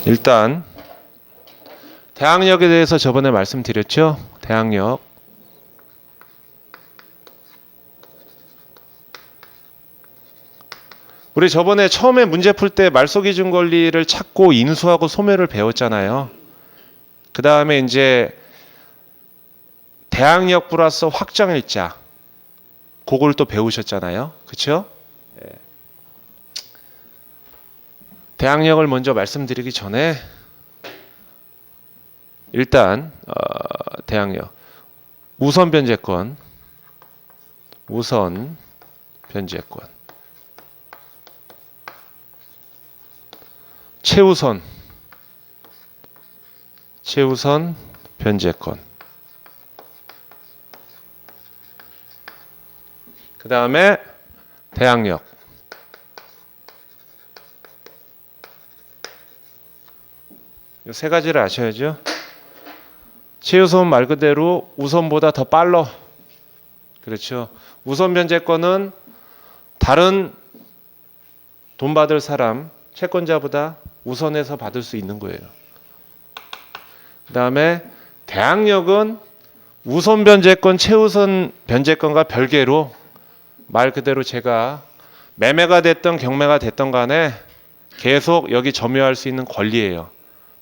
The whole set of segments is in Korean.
일단 대항력에 대해서 저번에 말씀드렸죠. 대항력. 우리 저번에 처음에 문제 풀 때 말소기준 권리를 찾고 인수하고 소멸을 배웠잖아요. 그 다음에 이제 대항력 플러스 확정일자. 그걸 또 배우셨잖아요. 그렇죠? 대항력을 먼저 말씀드리기 전에 일단 대항력 우선 변제권 최우선 변제권 그 다음에 대항력 이 세 가지를 아셔야죠. 최우선 말 그대로 우선보다 더 빨라. 그렇죠. 우선 변제권은 다른 돈 받을 사람, 채권자보다 우선해서 받을 수 있는 거예요. 그 다음에 대항력은 우선 변제권, 최우선 변제권과 별개로 말 그대로 제가 매매가 됐던 경매가 됐던 간에 계속 여기 점유할 수 있는 권리예요.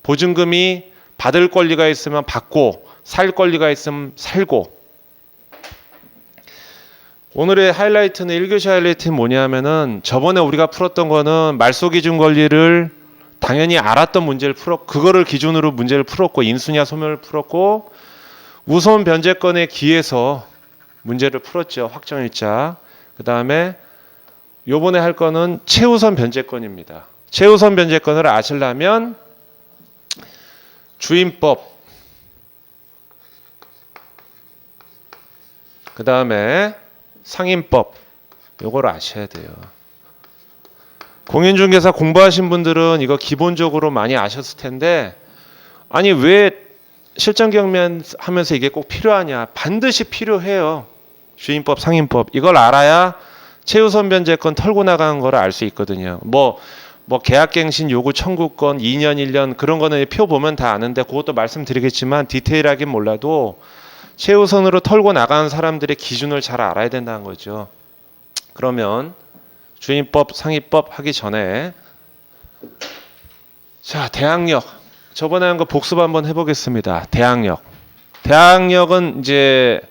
보증금이 받을 권리가 있으면 받고 살 권리가 있으면 살고. 오늘의 하이라이트는 1교시 하이라이트는 뭐냐면은 저번에 우리가 풀었던 거는 말소기준 권리를 당연히 알았던 문제를 풀었고 그거를 기준으로 문제를 풀었고 인수냐 소멸을 풀었고 우선 변제권에 기해서 문제를 풀었죠. 확정일자. 그 다음에 요번에 할 거는 최우선 변제권입니다. 최우선 변제권을 아시려면 주임법 그 다음에 상임법 요걸 아셔야 돼요. 공인중개사 공부하신 분들은 이거 기본적으로 많이 아셨을 텐데 아니 왜 실전 경매하면서 이게 꼭 필요하냐. 반드시 필요해요. 주임법 상임법 이걸 알아야 최우선 변제권 털고 나가는 걸 알 수 있거든요. 뭐 계약갱신 요구 청구권 2년 1년 그런 거는 표 보면 다 아는데 그것도 말씀드리겠지만 디테일하긴 몰라도 최우선으로 털고 나가는 사람들의 기준을 잘 알아야 된다는 거죠. 그러면 주임법 상임법 하기 전에 자 대항력 저번에 한 거 복습 한번 해보겠습니다. 대항력은 이제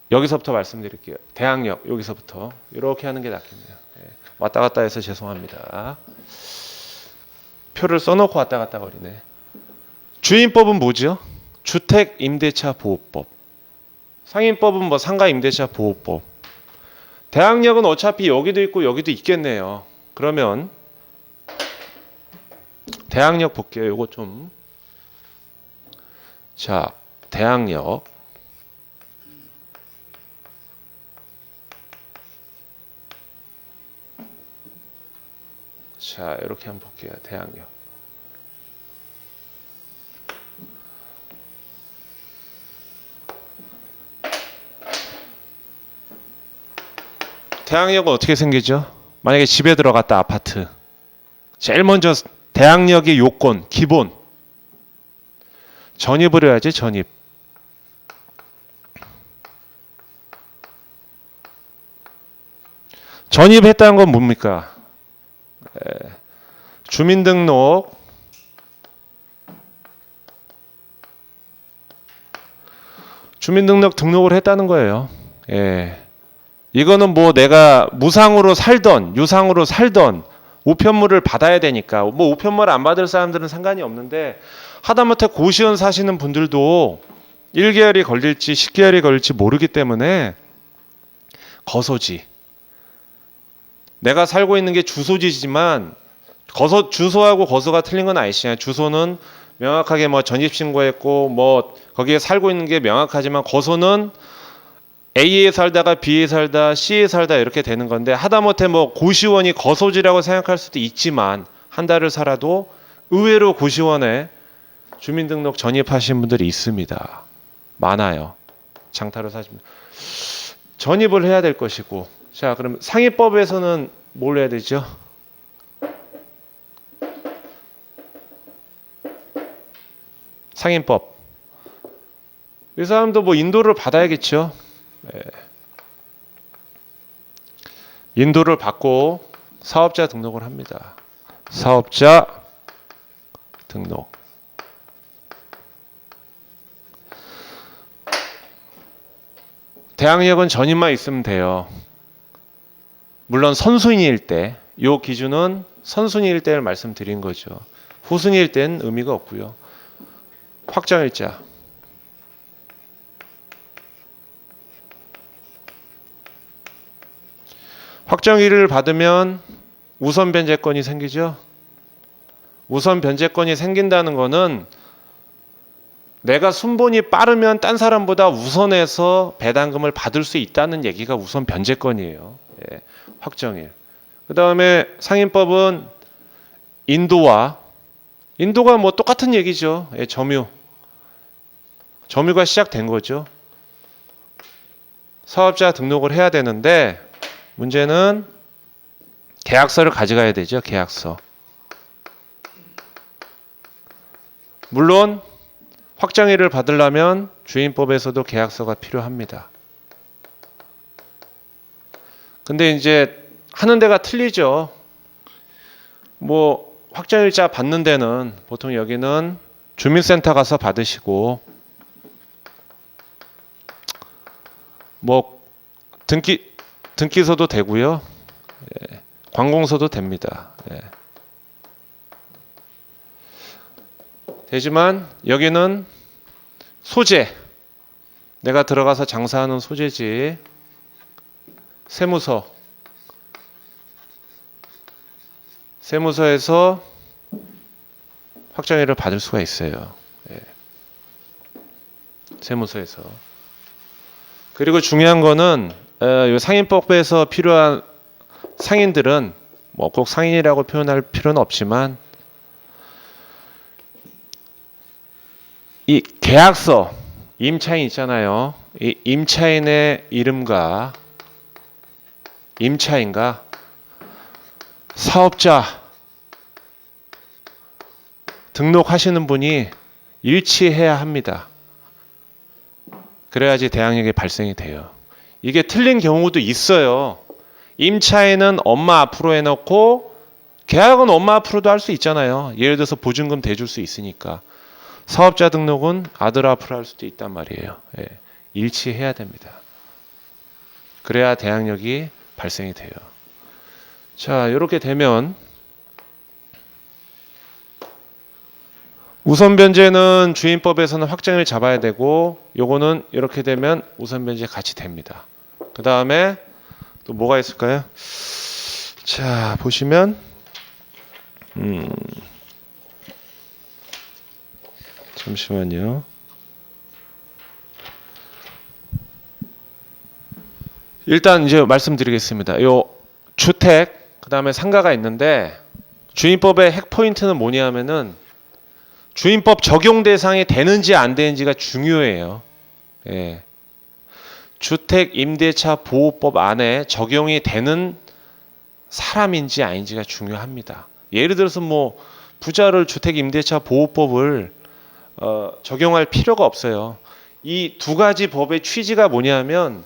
여기서부터 말씀드릴게요. 대항력 여기서부터 이렇게 하는 게 낫겠네요. 왔다 갔다 해서 죄송합니다. 표를 써놓고 왔다 갔다 거리네. 주임법은 뭐죠? 주택임대차보호법. 상임법은 뭐 상가임대차보호법. 대항력은 어차피 여기도 있고 여기도 있겠네요. 그러면 대항력 볼게요. 요거 좀. 자, 대항력. 자, 이렇게 한번 볼게요. 대항력. 대항력은 어떻게 생기죠? 만약에 집에 들어갔다 아파트. 제일 먼저 대항력의 요건, 기본. 전입을 해야지, 전입. 전입했다는 건 뭡니까? 주민등록 등록을 했다는 거예요. 이거는 뭐 내가 무상으로 살던 유상으로 살던 우편물을 받아야 되니까 뭐 우편물 안 받을 사람들은 상관이 없는데 하다못해 고시원 사시는 분들도 1개월이 걸릴지 10개월이 걸릴지 모르기 때문에 거소지 내가 살고 있는 게 주소지지만 주소하고 거소가 틀린 건 아니시잖아요. 주소는 명확하게 뭐 전입신고했고 뭐 거기에 살고 있는 게 명확하지만 거소는 A에 살다가 B에 살다 C에 살다 이렇게 되는 건데 하다못해 뭐 고시원이 거소지라고 생각할 수도 있지만 한 달을 살아도 의외로 고시원에 주민등록 전입하신 분들이 있습니다. 많아요. 장타로 사시면 전입을 해야 될 것이고 자 그럼 상위법에서는 뭘 해야 되죠? 상인법. 이 사람도 뭐 인도를 받아야겠죠. 예. 인도를 받고 사업자 등록을 합니다. 사업자 등록. 대항력은 전입만 있으면 돼요. 물론 선순위일 때, 요 기준은 선순위일 때를 말씀드린 거죠. 후순위일 때는 의미가 없고요. 확정일자. 확정일을 받으면 우선 변제권이 생기죠. 우선 변제권이 생긴다는 거는 내가 순번이 빠르면 딴 사람보다 우선해서 배당금을 받을 수 있다는 얘기가 우선 변제권이에요. 예, 확정일. 그 다음에 상인법은 인도가 뭐 똑같은 얘기죠. 예, 점유가 시작된 거죠. 사업자 등록을 해야 되는데 문제는 계약서를 가져가야 되죠. 계약서. 물론 확정일을 받으려면 주인법에서도 계약서가 필요합니다. 근데 이제 하는 데가 틀리죠. 뭐 확정일자 받는 데는 보통 여기는 주민센터 가서 받으시고 뭐 등기소도 되고요. 예, 관공서도 됩니다. 예. 되지만 여기는 소재, 내가 들어가서 장사하는 소재지, 세무서에서 확정일을 받을 수가 있어요. 예. 세무서에서. 그리고 중요한 거는 상인법에서 필요한 상인들은 뭐 꼭 상인이라고 표현할 필요는 없지만 이 계약서, 임차인 있잖아요. 이 임차인의 이름과 임차인과 사업자 등록하시는 분이 일치해야 합니다. 그래야지 대항력이 발생이 돼요. 이게 틀린 경우도 있어요. 임차인은 엄마 앞으로 해놓고 계약은 엄마 앞으로도 할 수 있잖아요. 예를 들어서 보증금 대줄 수 있으니까. 사업자 등록은 아들 앞으로 할 수도 있단 말이에요. 예, 일치해야 됩니다. 그래야 대항력이 발생이 돼요. 자, 이렇게 되면 우선 변제는 주인법에서는 확정을 잡아야 되고 요거는 이렇게 되면 우선 변제 같이 됩니다. 그 다음에 또 뭐가 있을까요? 자, 보시면 잠시만요. 일단 이제 말씀드리겠습니다. 요 주택, 그 다음에 상가가 있는데 주인법의 핵 포인트는 뭐냐면은 주인법 적용 대상이 되는지 안 되는지가 중요해요. 예. 주택 임대차 보호법 안에 적용이 되는 사람인지 아닌지가 중요합니다. 예를 들어서 뭐 부자를 주택 임대차 보호법을 적용할 필요가 없어요. 이 두 가지 법의 취지가 뭐냐면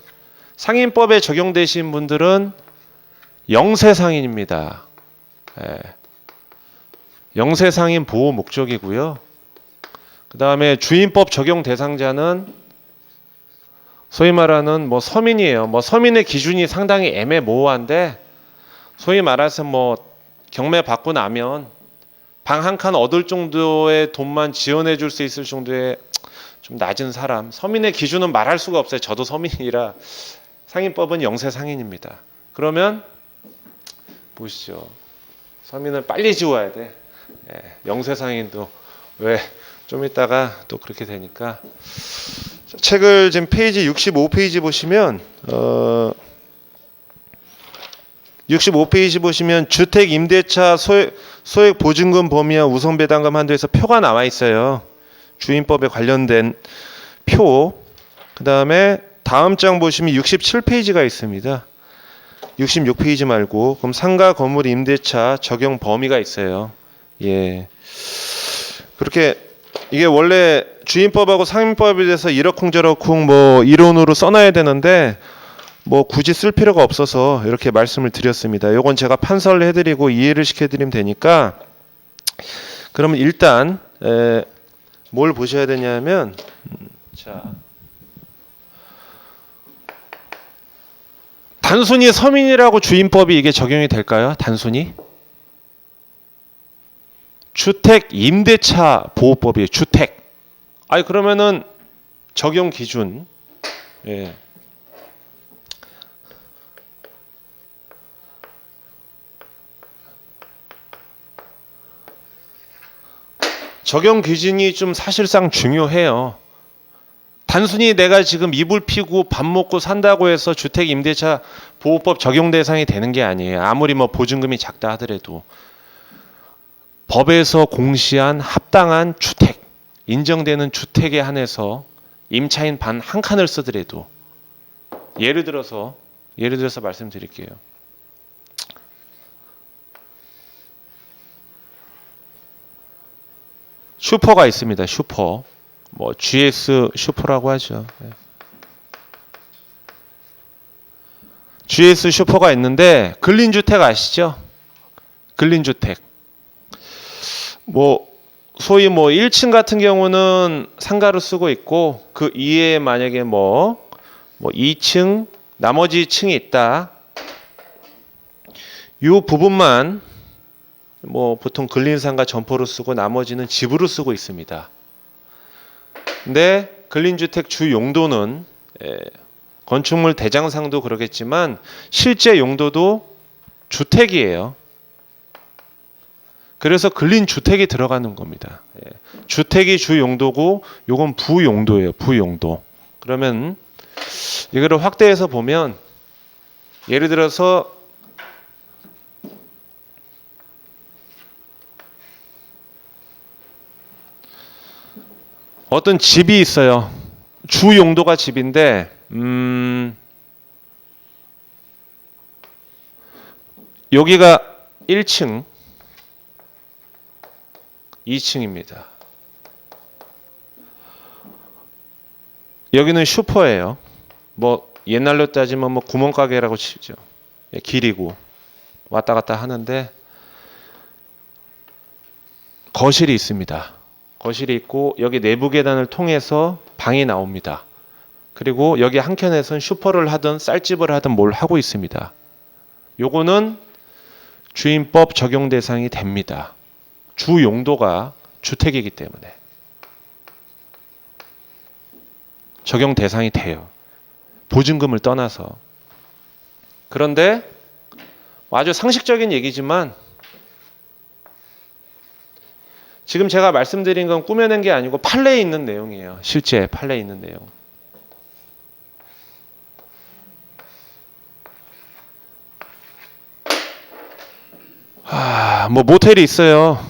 상인법에 적용되신 분들은 영세상인입니다. 예. 영세상인 보호 목적이고요. 그 다음에 주인법 적용 대상자는 소위 말하는 뭐 서민이에요. 뭐 서민의 기준이 상당히 애매모호한데 소위 말해서 뭐 경매 받고 나면 방 한 칸 얻을 정도의 돈만 지원해 줄 수 있을 정도의 좀 낮은 사람. 서민의 기준은 말할 수가 없어요. 저도 서민이라. 상인법은 영세상인입니다. 그러면 보시죠. 서민은 빨리 지워야 돼. 예, 영세상인도 왜 좀 이따가 또 그렇게 되니까. 책을 지금 페이지 65페이지 보시면 65페이지 보시면 주택 임대차 소액 보증금 범위와 우선 배당금 한도에서 표가 나와 있어요. 주인법에 관련된 표. 그다음에 다음 장 보시면 67페이지가 있습니다. 66페이지 말고 그럼 상가 건물 임대차 적용 범위가 있어요. 예. 그렇게 이게 원래 주임법하고 상임법에 대해서 이러쿵저러쿵 뭐 이론으로 써놔야 되는데 뭐 굳이 쓸 필요가 없어서 이렇게 말씀을 드렸습니다. 요건 제가 판서를 해드리고 이해를 시켜드리면 되니까. 그러면 일단 뭘 보셔야 되냐면 자, 단순히 서민이라고 주임법이 이게 적용이 될까요? 단순히? 주택 임대차 보호법이에요. 주택. 아니 그러면은 적용 기준. 예. 적용 기준이 좀 사실상 중요해요. 단순히 내가 지금 이불 피고 밥 먹고 산다고 해서 주택 임대차 보호법 적용 대상이 되는 게 아니에요. 아무리 뭐 보증금이 작다 하더라도 법에서 공시한 합당한 주택, 인정되는 주택에 한해서 임차인 반 한 칸을 쓰더라도 예를 들어서 말씀드릴게요. 슈퍼가 있습니다. 슈퍼. 뭐 GS 슈퍼라고 하죠. GS 슈퍼가 있는데 근린주택 아시죠? 근린주택. 뭐 소위 뭐 1층 같은 경우는 상가로 쓰고 있고 그 이에 만약에 뭐 2층 나머지 층이 있다. 이 부분만 뭐 보통 근린상가 점포로 쓰고 나머지는 집으로 쓰고 있습니다. 근데 근린주택 주 용도는 건축물 대장상도 그러겠지만 실제 용도도 주택이에요. 그래서 근린주택이 들어가는 겁니다. 주택이 주 용도고 요건 부용도예요. 부용도. 그러면 이거를 확대해서 보면 예를 들어서 어떤 집이 있어요. 주 용도가 집인데 여기가 1층 2층입니다. 여기는 슈퍼예요. 뭐 옛날로 따지면 뭐 구멍가게라고 치죠. 길이고 왔다 갔다 하는데 거실이 있습니다. 거실이 있고 여기 내부 계단을 통해서 방이 나옵니다. 그리고 여기 한켠에선 슈퍼를 하든 쌀집을 하든 뭘 하고 있습니다. 요거는 주임법 적용 대상이 됩니다. 주 용도가 주택이기 때문에 적용 대상이 돼요. 보증금을 떠나서. 그런데 아주 상식적인 얘기지만 지금 제가 말씀드린 건 꾸며낸 게 아니고 판례에 있는 내용이에요. 실제 판례에 있는 내용. 뭐 모텔이 있어요.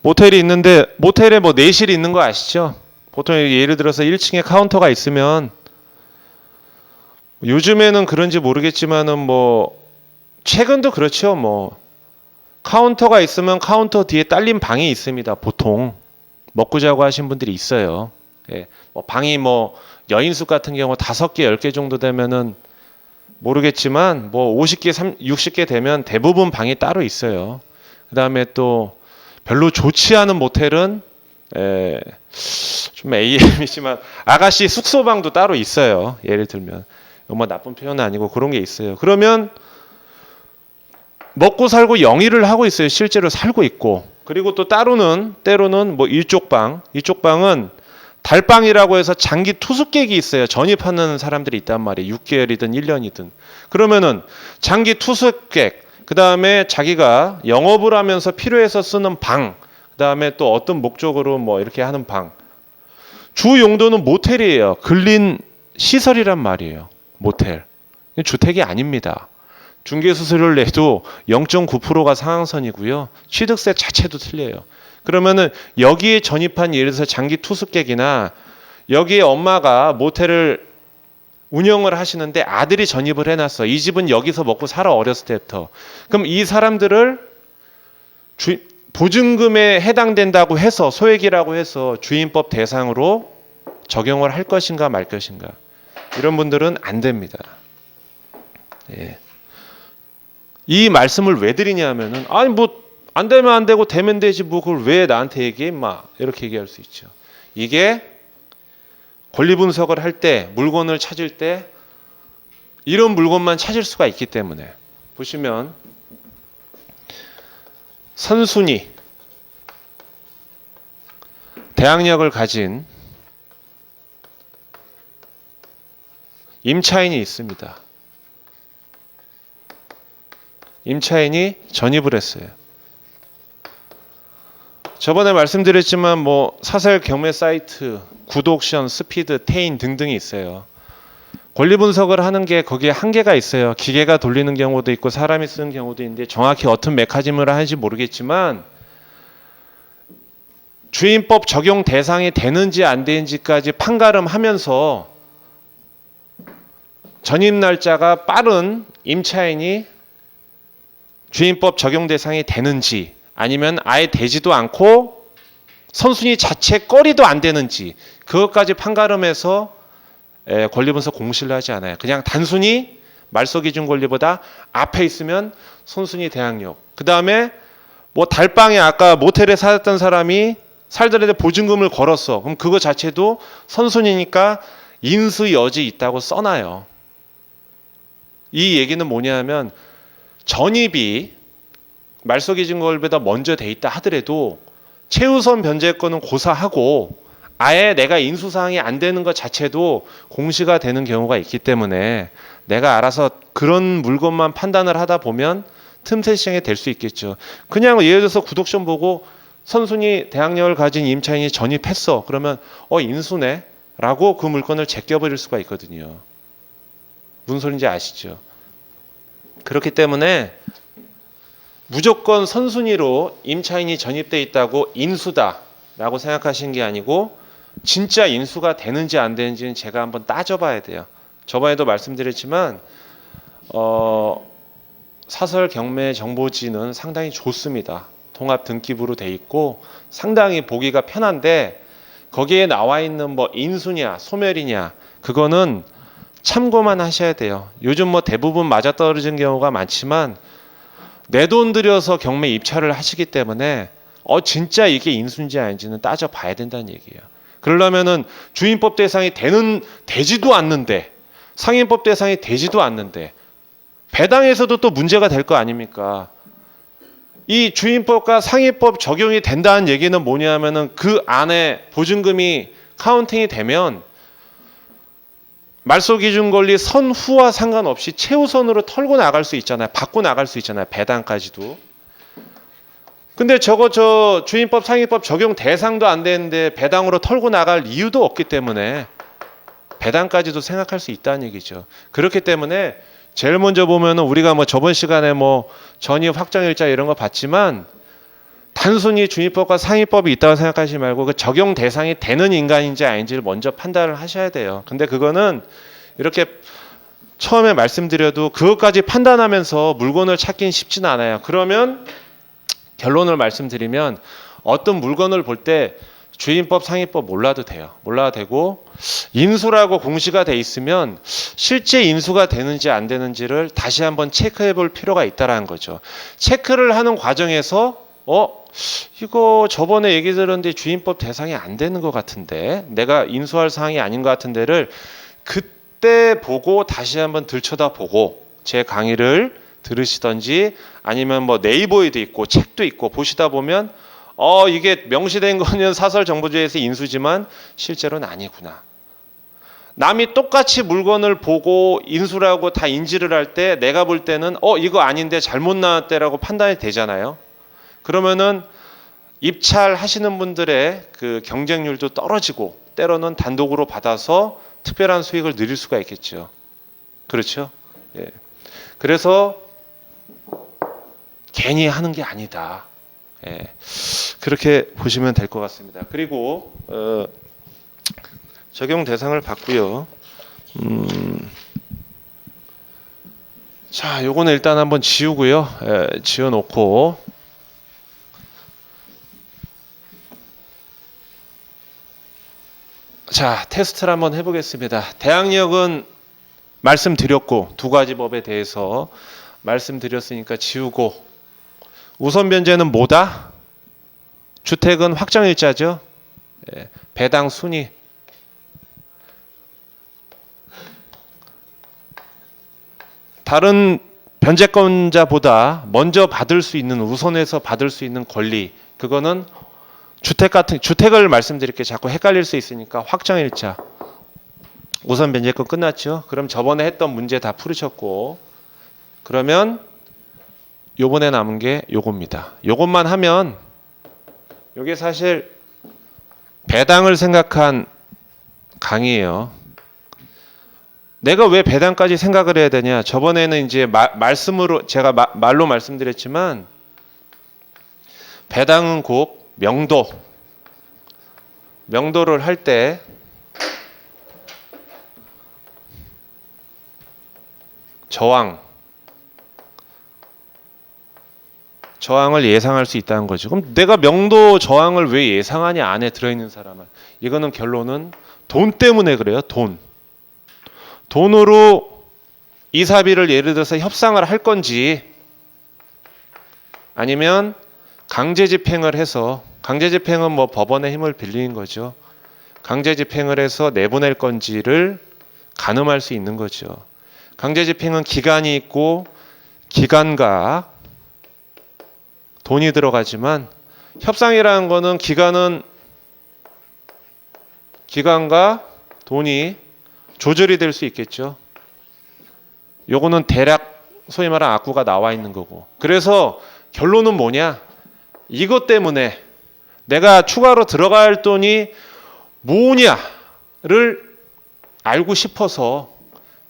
모텔이 있는데 모텔에 뭐 내실이 있는 거 아시죠? 보통 예를 들어서 1층에 카운터가 있으면 요즘에는 그런지 모르겠지만은 뭐 최근도 그렇죠. 뭐 카운터가 있으면 카운터 뒤에 딸린 방이 있습니다. 보통 먹고 자고 하신 분들이 있어요. 예, 뭐 방이 뭐 여인숙 같은 경우 5개, 10개 정도 되면은 모르겠지만 뭐 50개, 60개 되면 대부분 방이 따로 있어요. 그다음에 또 별로 좋지 않은 모텔은 좀 AM이지만 아가씨 숙소방도 따로 있어요. 예를 들면 뭐 나쁜 표현은 아니고 그런 게 있어요. 그러면 먹고 살고 영위를 하고 있어요. 실제로 살고 있고. 그리고 또 때로는 뭐 이쪽 방은 달방이라고 해서 장기 투숙객이 있어요. 전입하는 사람들이 있단 말이에요. 6개월이든 1년이든. 그러면은 장기 투숙객, 그 다음에 자기가 영업을 하면서 필요해서 쓰는 방, 그 다음에 또 어떤 목적으로 뭐 이렇게 하는 방. 주 용도는 모텔이에요. 근린 시설이란 말이에요. 모텔. 주택이 아닙니다. 중개수수료를 내도 0.9%가 상한선이고요. 취득세 자체도 틀려요. 그러면은 여기에 전입한 예를 들어서 장기 투숙객이나 여기에 엄마가 모텔을 운영을 하시는데 아들이 전입을 해놨어. 이 집은 여기서 먹고 살아 어렸을 때부터. 그럼 이 사람들을 보증금에 해당된다고 해서 소액이라고 해서 주임법 대상으로 적용을 할 것인가 말 것인가. 이런 분들은 안 됩니다. 예. 이 말씀을 왜 드리냐면은 아니 뭐 안 되면 안 되고 되면 되지 뭐 그걸 왜 나한테 얘기해 임마 이렇게 얘기할 수 있죠. 이게 권리 분석을 할 때 물건을 찾을 때 이런 물건만 찾을 수가 있기 때문에 보시면 선순위 대항력을 가진 임차인이 있습니다. 임차인이 전입을 했어요. 저번에 말씀드렸지만 뭐 사설 경매 사이트, 굿옥션, 스피드, 테인 등등이 있어요. 권리 분석을 하는 게 거기에 한계가 있어요. 기계가 돌리는 경우도 있고 사람이 쓰는 경우도 있는데 정확히 어떤 메커니즘을 하는지 모르겠지만 주임법 적용 대상이 되는지 안 되는지까지 판가름하면서 전입 날짜가 빠른 임차인이 주임법 적용 대상이 되는지 아니면 아예 되지도 않고 선순위 자체 거리도 안 되는지 그것까지 판가름해서 권리분석 공시를 하지 않아요. 그냥 단순히 말소기준 권리보다 앞에 있으면 선순위 대항력. 그 다음에 뭐 달방에 아까 모텔에 살았던 사람이 살더라도 보증금을 걸었어. 그럼 그거 자체도 선순위니까 인수 여지 있다고 써놔요. 이 얘기는 뭐냐면 전입이 말소기준 권리보다 먼저 돼 있다 하더라도 최우선 변제권은 고사하고 아예 내가 인수사항이 안 되는 것 자체도 공시가 되는 경우가 있기 때문에 내가 알아서 그런 물건만 판단을 하다 보면 틈새 시장이 될 수 있겠죠. 그냥 예를 들어서 굿옥션 보고 선순위 대항력을 가진 임차인이 전입했어. 그러면 인수네 라고 그 물건을 제껴버릴 수가 있거든요. 무슨 소리인지 아시죠? 그렇기 때문에 무조건 선순위로 임차인이 전입돼 있다고 인수다라고 생각하시는 게 아니고 진짜 인수가 되는지 안 되는지는 제가 한번 따져봐야 돼요. 저번에도 말씀드렸지만 사설 경매 정보지는 상당히 좋습니다. 통합 등기부로 돼 있고 상당히 보기가 편한데 거기에 나와 있는 뭐 인수냐 소멸이냐 그거는 참고만 하셔야 돼요. 요즘 뭐 대부분 맞아떨어진 경우가 많지만 내 돈 들여서 경매 입찰을 하시기 때문에 진짜 이게 인수인지 아닌지는 따져봐야 된다는 얘기예요. 그러려면은 주임법 대상이 되지도 않는데 상임법 대상이 되지도 않는데 배당에서도 또 문제가 될 거 아닙니까? 이 주임법과 상임법 적용이 된다는 얘기는 뭐냐면은 그 안에 보증금이 카운팅이 되면 말소기준 권리 선후와 상관없이 최우선으로 털고 나갈 수 있잖아요. 받고 나갈 수 있잖아요. 배당까지도. 근데 저 주임법 상임법 적용 대상도 안 되는데 배당으로 털고 나갈 이유도 없기 때문에 배당까지도 생각할 수 있다는 얘기죠. 그렇기 때문에 제일 먼저 보면은 우리가 뭐 저번 시간에 뭐 전입 확정일자 이런 거 봤지만 단순히 주임법과 상임법이 있다고 생각하지 말고 그 적용 대상이 되는 인간인지 아닌지를 먼저 판단을 하셔야 돼요. 근데 그거는 이렇게 처음에 말씀드려도 그것까지 판단하면서 물건을 찾긴 쉽진 않아요. 그러면 결론을 말씀드리면 어떤 물건을 볼 때 주임법, 상임법 몰라도 돼요. 몰라도 되고 인수라고 공시가 돼 있으면 실제 인수가 되는지 안 되는지를 다시 한번 체크해 볼 필요가 있다는 거죠. 체크를 하는 과정에서 이거 저번에 얘기 들었는데 주임법 대상이 안 되는 것 같은데 내가 인수할 사항이 아닌 것 같은 데를 그때 보고 다시 한번 들춰다보고 제 강의를 들으시던지 아니면 뭐 네이버에도 있고 책도 있고 보시다 보면 이게 명시된 거는 사설정보주에서 인수지만 실제로는 아니구나. 남이 똑같이 물건을 보고 인수라고 다 인지를 할 때 내가 볼 때는 이거 아닌데 잘못 나왔대라고 판단이 되잖아요. 그러면은 입찰하시는 분들의 그 경쟁률도 떨어지고 때로는 단독으로 받아서 특별한 수익을 누릴 수가 있겠죠. 그렇죠? 예. 그래서 괜히 하는 게 아니다. 예. 그렇게 보시면 될 것 같습니다. 그리고 적용 대상을 봤고요. 자, 요거는 일단 한번 지우고요. 지워놓고 자, 테스트를 한번 해보겠습니다. 대항력은 말씀드렸고 두 가지 법에 대해서 말씀드렸으니까 지우고, 우선 변제는 뭐다? 주택은 확정일자죠. 배당 순위. 다른 변제권자보다 먼저 받을 수 있는, 우선해서 받을 수 있는 권리, 그거는 주택을 말씀드릴게요. 자꾸 헷갈릴 수 있으니까 확정일자. 우선 변제권 끝났죠. 그럼 저번에 했던 문제 다 풀으셨고, 그러면 요번에 남은 게 요겁니다. 요것만 하면, 요게 사실 배당을 생각한 강의예요. 내가 왜 배당까지 생각을 해야 되냐? 저번에는 이제 말씀으로 제가 말로 말씀드렸지만, 배당은 곧 명도를 할 때 저항을 예상할 수 있다는 거죠. 그럼 내가 명도 저항을 왜 예상하냐? 안에 들어있는 사람은. 이거는 결론은 돈 때문에 그래요. 돈으로 이사비를 예를 들어서 협상을 할 건지, 아니면 강제집행을 해서, 강제집행은 뭐 법원의 힘을 빌리는 거죠. 강제집행을 해서 내보낼 건지를 가늠할 수 있는 거죠. 강제집행은 기간이 있고 기간과 돈이 들어가지만, 협상이라는 거는 기간과 돈이 조절이 될 수 있겠죠. 요거는 대략 소위 말하는 악구가 나와 있는 거고. 그래서 결론은 뭐냐? 이것 때문에 내가 추가로 들어갈 돈이 뭐냐를 알고 싶어서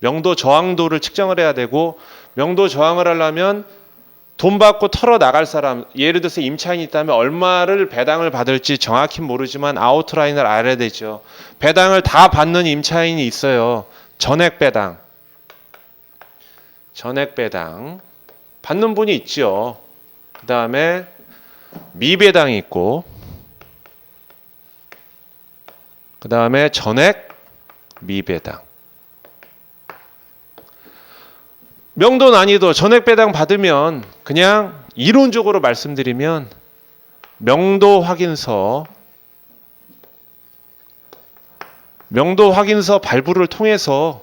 명도 저항도를 측정을 해야 되고, 명도 저항을 하려면 돈 받고 털어 나갈 사람, 예를 들어서 임차인이 있다면 얼마를 배당을 받을지 정확히 모르지만 아웃라인을 알아야 되죠. 배당을 다 받는 임차인이 있어요. 전액 배당 받는 분이 있죠. 그 다음에 미배당이 있고, 그 다음에 전액 미배당. 명도 난이도 전액 배당 받으면, 그냥 이론적으로 말씀드리면 명도 확인서 발부를 통해서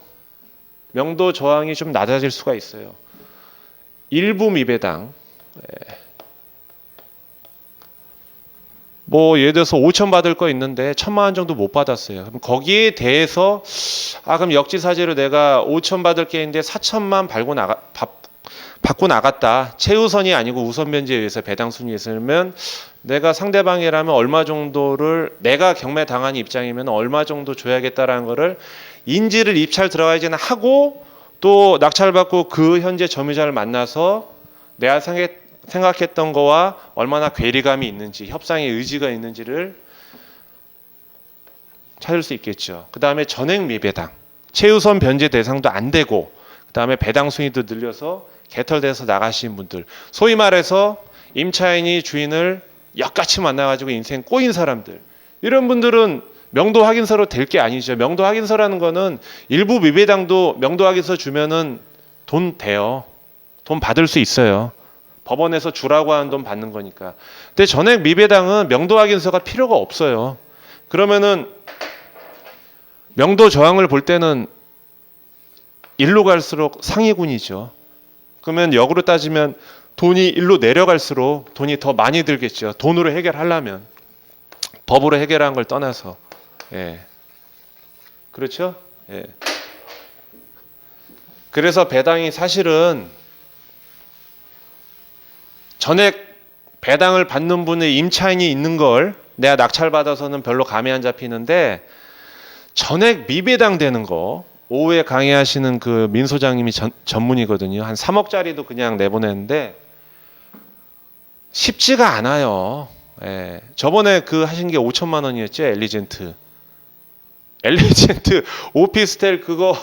명도 저항이 좀 낮아질 수가 있어요. 일부 미배당, 뭐 예를 들어서 5천 받을 거 있는데 1,000만 원 정도 못 받았어요. 그럼 거기에 대해서 그럼 역지사지로 내가 5천 받을 게 있는데 4천만 받고 나갔다. 최우선이 아니고 우선 변제에 의해서 배당 순위에 있으면, 내가 상대방이라면 얼마 정도를, 내가 경매당한 입장이면 얼마 정도 줘야겠다라는 거를 인지를 입찰 들어가야지는 하고, 또 낙찰받고 그 현재 점유자를 만나서 내가 생각했던 거와 얼마나 괴리감이 있는지, 협상의 의지가 있는지를 찾을 수 있겠죠. 그 다음에 전액 미배당, 최우선 변제 대상도 안 되고, 그 다음에 배당 순위도 늘려서 개털돼서 나가신 분들, 소위 말해서 임차인이 주인을 역같이 만나가지고 인생 꼬인 사람들, 이런 분들은 명도 확인서로 될 게 아니죠. 명도 확인서라는 거는 일부 미배당도 명도 확인서 주면은 돈 돼요. 돈 받을 수 있어요. 법원에서 주라고 하는 돈 받는 거니까. 근데 전액 미배당은 명도 확인서가 필요가 없어요. 그러면은 명도 저항을 볼 때는 일로 갈수록 상위군이죠. 그러면 역으로 따지면 돈이 일로 내려갈수록 돈이 더 많이 들겠죠. 돈으로 해결하려면. 법으로 해결한 걸 떠나서. 그렇죠? 그래서 배당이 사실은 전액 배당을 받는 분의 임차인이 있는 걸 내가 낙찰받아서는 별로 감이 안 잡히는데, 전액 미배당 되는 거, 오후에 강의하시는 그 민 소장님이 전문이거든요. 한 3억짜리도 그냥 내보내는데 쉽지가 않아요. 저번에 그 하신 게 5천만 원이었죠. 엘리젠트 오피스텔 그거,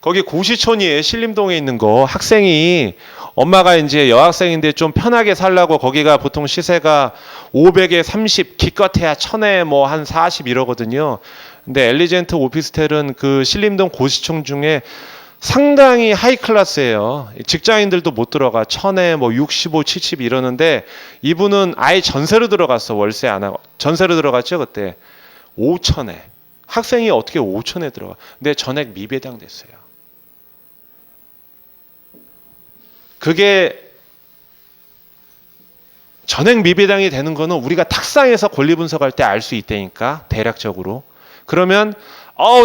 거기 고시촌이에요. 신림동에 있는 거. 학생이, 엄마가 이제 여학생인데 좀 편하게 살라고, 거기가 보통 시세가 500에 30, 기껏해야 1000에 뭐 한 40 이러거든요. 근데 엘리젠트 오피스텔은 그 신림동 고시청 중에 상당히 하이 클래스예요. 직장인들도 못 들어가. 1000에 뭐 65, 70 이러는데 이분은 아예 전세로 들어갔어. 월세 안 하고. 전세로 들어갔죠, 그때. 5000에. 학생이 어떻게 5000에 들어가. 근데 전액 미배당 됐어요. 그게 전액 미배당이 되는 거는 우리가 탁상에서 권리 분석할 때 알 수 있다니까. 대략적으로. 그러면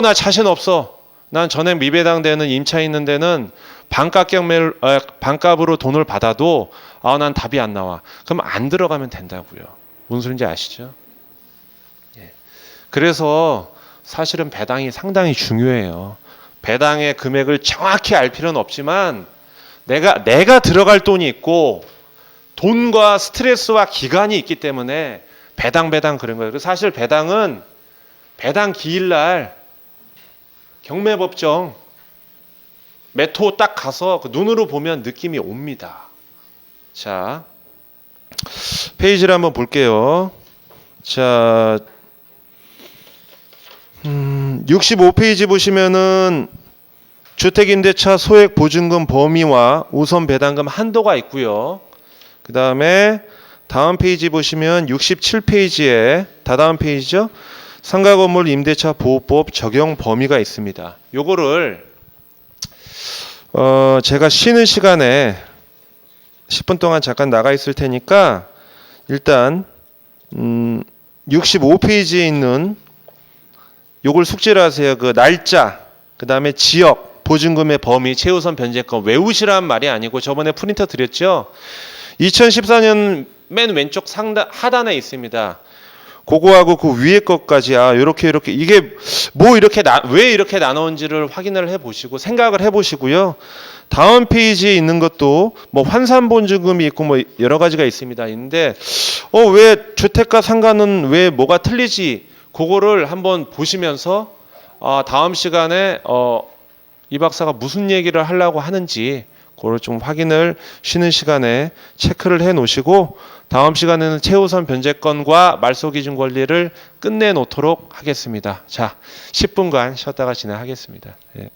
나 자신 없어. 난 전액 미배당 되는 임차 있는 데는 반값으로 돈을 받아도 난 답이 안 나와. 그럼 안 들어가면 된다고요. 무슨 소리인지 아시죠? 예. 그래서 사실은 배당이 상당히 중요해요. 배당의 금액을 정확히 알 필요는 없지만 내가 들어갈 돈이 있고 돈과 스트레스와 기간이 있기 때문에 배당 그런 거예요. 사실 배당은 배당 기일날 경매법정 매토 딱 가서 그 눈으로 보면 느낌이 옵니다. 자, 페이지를 한번 볼게요. 자, 65페이지 보시면은 주택임대차 소액 보증금 범위와 우선 배당금 한도가 있고요. 그 다음에 다음 페이지 보시면 67페이지에 다다음 페이지죠. 상가건물 임대차 보호법 적용 범위가 있습니다. 요거를 제가 쉬는 시간에 10분 동안 잠깐 나가 있을 테니까 일단 65페이지에 있는 요걸 숙지를 하세요. 그 날짜, 그 다음에 지역, 보증금의 범위, 최우선 변제권 외우시란 말이 아니고 저번에 프린터 드렸죠. 2014년 맨 왼쪽 하단에 있습니다. 그거하고 그 위에 것까지 요렇게 이게 왜 이렇게 나눠온지를 확인을 해보시고 생각을 해보시고요. 다음 페이지에 있는 것도 뭐 환산 보증금이 있고 뭐 여러 가지가 있는데 왜 주택과 상가는 왜 뭐가 틀리지? 그거를 한번 보시면서 다음 시간에 이 박사가 무슨 얘기를 하려고 하는지 그걸 좀 확인을 쉬는 시간에 체크를 해 놓으시고 다음 시간에는 최우선 변제권과 말소기준 권리를 끝내 놓도록 하겠습니다. 자, 10분간 쉬었다가 진행하겠습니다. 예.